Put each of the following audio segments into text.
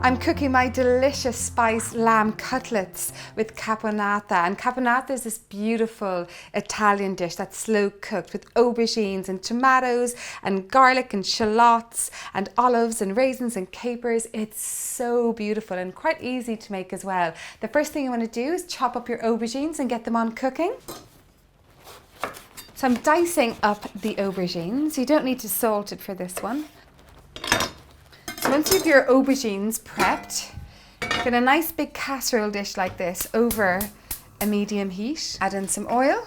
I'm cooking my delicious spiced lamb cutlets with caponata. And caponata is this beautiful Italian dish that's slow cooked with aubergines and tomatoes and garlic and shallots and olives and raisins and capers. It's so beautiful and quite easy to make as well. The first thing you want to do is chop up your aubergines and get them on cooking. So I'm dicing up the aubergines. You don't need to salt it for this one. So once you have your aubergines prepped, get a nice big casserole dish like this over a medium heat. Add in some oil.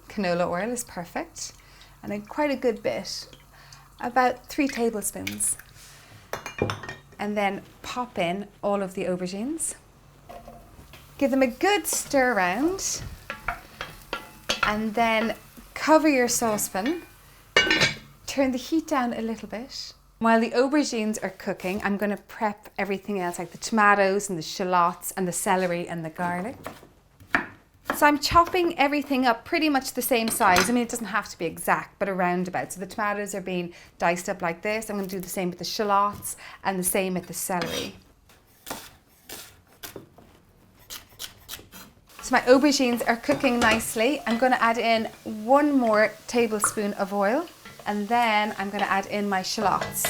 Canola oil is perfect. And then quite a good bit, about 3 tablespoons. And then pop in all of the aubergines. Give them a good stir around. And then cover your saucepan. Turn the heat down a little bit. While the aubergines are cooking, I'm going to prep everything else, like the tomatoes and the shallots and the celery and the garlic. So I'm chopping everything up pretty much the same size. I mean, it doesn't have to be exact, but around about. So the tomatoes are being diced up like this. I'm going to do the same with the shallots and the same with the celery. So my aubergines are cooking nicely. I'm going to add in 1 more tablespoon of oil. And then I'm going to add in my shallots.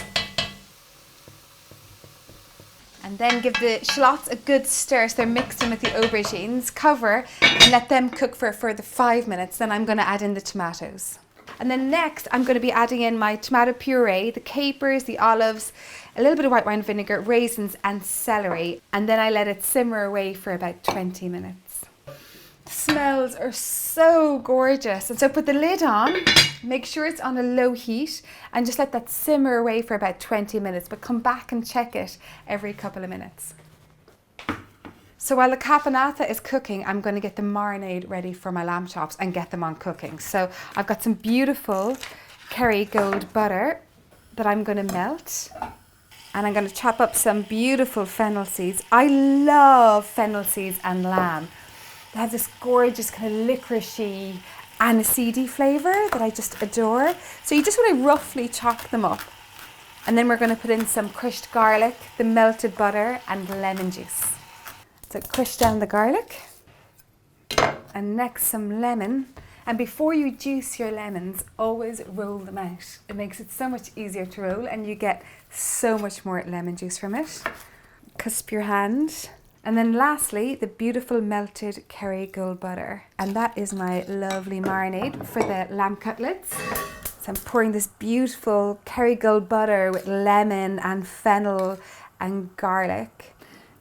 And then give the shallots a good stir so they're mixed in with the aubergines. Cover and let them cook for a further 5 minutes. Then I'm going to add in the tomatoes. And then next I'm going to be adding in my tomato puree, the capers, the olives, a little bit of white wine vinegar, raisins and celery. And then I let it simmer away for about 20 minutes. The smells are so gorgeous. And so put the lid on, make sure it's on a low heat and just let that simmer away for about 20 minutes, but come back and check it every couple of minutes. So while the caponata is cooking, I'm going to get the marinade ready for my lamb chops and get them on cooking. So I've got some beautiful Kerrgold butter that I'm going to melt. And I'm going to chop up some beautiful fennel seeds. I love fennel seeds and lamb. They have this gorgeous kind of licoricey, aniseedy flavour that I just adore. So you just want to roughly chop them up. And then we're going to put in some crushed garlic, the melted butter and lemon juice. So crush down the garlic. And next some lemon. And before you juice your lemons, always roll them out. It makes it so much easier to roll and you get so much more lemon juice from it. Cusp your hand. And then lastly, the beautiful melted Kerrgold butter. And that is my lovely marinade for the lamb cutlets. So I'm pouring this beautiful Kerrgold butter with lemon and fennel and garlic.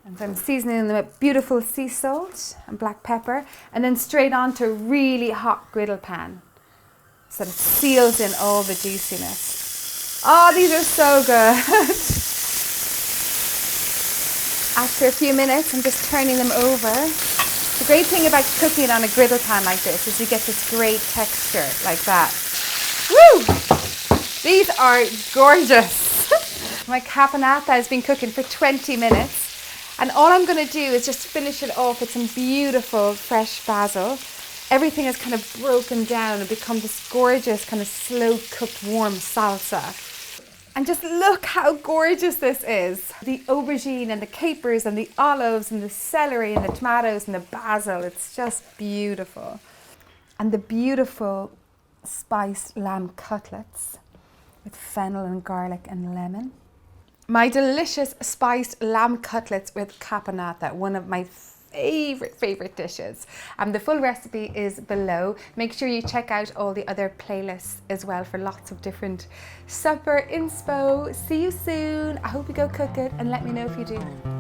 And so I'm seasoning them with beautiful sea salt and black pepper. And then straight onto a really hot griddle pan. So that it seals in all the juiciness. Oh, these are so good. After a few minutes, I'm just turning them over. The great thing about cooking it on a griddle pan like this is you get this great texture like that. Woo! These are gorgeous. My caponata has been cooking for 20 minutes. And all I'm going to do is just finish it off with some beautiful fresh basil. Everything has kind of broken down and become this gorgeous kind of slow cooked warm salsa. And just look how gorgeous this is. The aubergine and the capers and the olives and the celery and the tomatoes and the basil. It's just beautiful. And the beautiful spiced lamb cutlets with fennel and garlic and lemon. My delicious spiced lamb cutlets with caponata, one of my favorite dishes. The full recipe is below. Make sure you check out all the other playlists as well for lots of different supper inspo. See you soon. I hope you go cook it and let me know if you do.